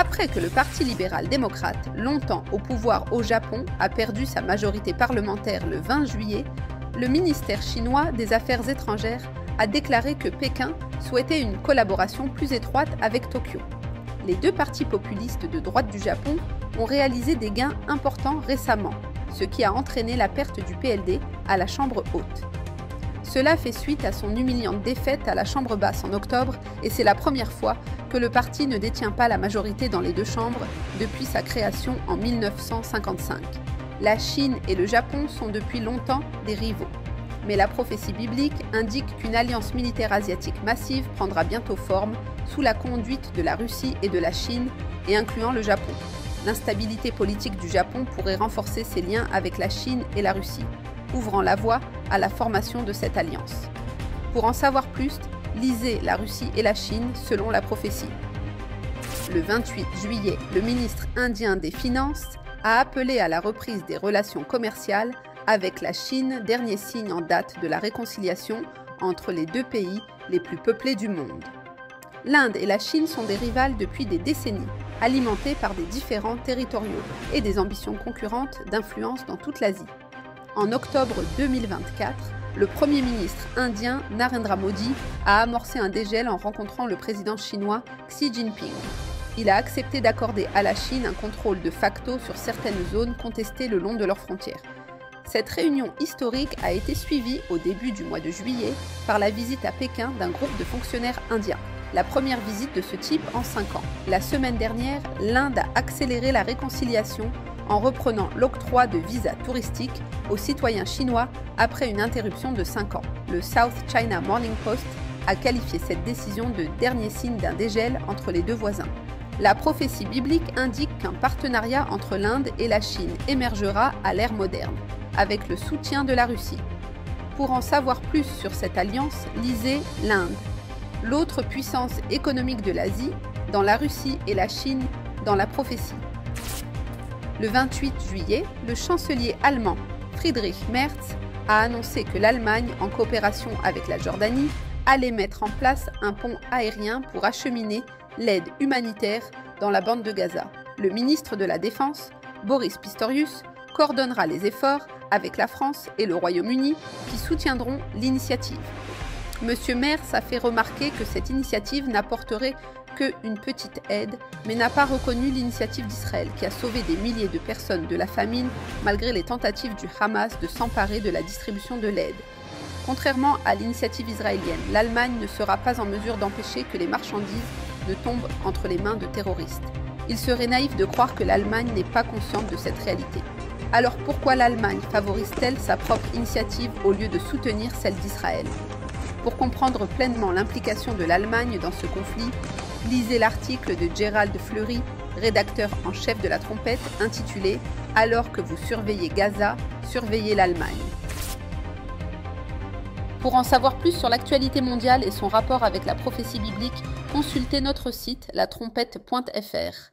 Après que le Parti libéral-démocrate, longtemps au pouvoir au Japon, a perdu sa majorité parlementaire le 20 juillet, le ministère chinois des Affaires étrangères a déclaré que Pékin souhaitait une collaboration plus étroite avec Tokyo. Les deux partis populistes de droite du Japon ont réalisé des gains importants récemment, ce qui a entraîné la perte du PLD à la Chambre haute. Cela fait suite à son humiliante défaite à la Chambre basse en octobre et c'est la première fois que le parti ne détient pas la majorité dans les deux chambres depuis sa création en 1955. La Chine et le Japon sont depuis longtemps des rivaux. Mais la prophétie biblique indique qu'une alliance militaire asiatique massive prendra bientôt forme sous la conduite de la Russie et de la Chine, et incluant le Japon. L'instabilité politique du Japon pourrait renforcer ses liens avec la Chine et la Russie, ouvrant la voie à la formation de cette alliance. Pour en savoir plus, lisez La Russie et la Chine selon la prophétie. Le 28 juillet, le ministre indien des Finances a appelé à la reprise des relations commerciales avec la Chine, dernier signe en date de la réconciliation entre les deux pays les plus peuplés du monde. L'Inde et la Chine sont des rivales depuis des décennies, alimentées par des différends territoriaux et des ambitions concurrentes d'influence dans toute l'Asie. En octobre 2024, le Premier ministre indien Narendra Modi a amorcé un dégel en rencontrant le président chinois Xi Jinping. Il a accepté d'accorder à la Chine un contrôle de facto sur certaines zones contestées le long de leurs frontières. Cette réunion historique a été suivie au début du mois de juillet par la visite à Pékin d'un groupe de fonctionnaires indiens. La première visite de ce type en 5 ans. La semaine dernière, l'Inde a accéléré la réconciliation en reprenant l'octroi de visas touristiques aux citoyens chinois après une interruption de 5 ans. Le South China Morning Post a qualifié cette décision de dernier signe d'un dégel entre les deux voisins. La prophétie biblique indique qu'un partenariat entre l'Inde et la Chine émergera à l'ère moderne, avec le soutien de la Russie. Pour en savoir plus sur cette alliance, lisez l'Inde, l'autre puissance économique de l'Asie, dans la Russie et la Chine, dans la prophétie. Le 28 juillet, le chancelier allemand Friedrich Merz a annoncé que l'Allemagne, en coopération avec la Jordanie, allait mettre en place un pont aérien pour acheminer l'aide humanitaire dans la bande de Gaza. Le ministre de la Défense, Boris Pistorius, coordonnera les efforts avec la France et le Royaume-Uni qui soutiendront l'initiative. Monsieur Merz a fait remarquer que cette initiative n'apporterait qu'une petite aide, mais n'a pas reconnu l'initiative d'Israël qui a sauvé des milliers de personnes de la famine malgré les tentatives du Hamas de s'emparer de la distribution de l'aide. Contrairement à l'initiative israélienne, l'Allemagne ne sera pas en mesure d'empêcher que les marchandises ne tombent entre les mains de terroristes. Il serait naïf de croire que l'Allemagne n'est pas consciente de cette réalité. Alors pourquoi l'Allemagne favorise-t-elle sa propre initiative au lieu de soutenir celle d'Israël ? Pour comprendre pleinement l'implication de l'Allemagne dans ce conflit, lisez l'article de Gérald Fleury, rédacteur en chef de La Trompette, intitulé « Alors que vous surveillez Gaza, surveillez l'Allemagne ». Pour en savoir plus sur l'actualité mondiale et son rapport avec la prophétie biblique, consultez notre site latrompette.fr.